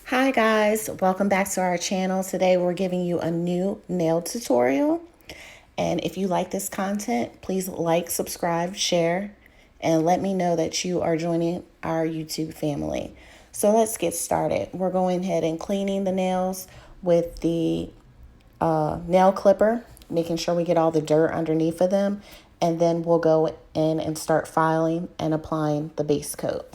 Hi guys, welcome back to our channel. Today we're giving you a new nail tutorial. And if you like this content, please like, subscribe, share, and let me know that you are joining our YouTube family. So let's get started. We're going ahead and cleaning the nails with the nail clipper, making sure we get all the dirt underneath of them. And then we'll go in and start filing and applying the base coat.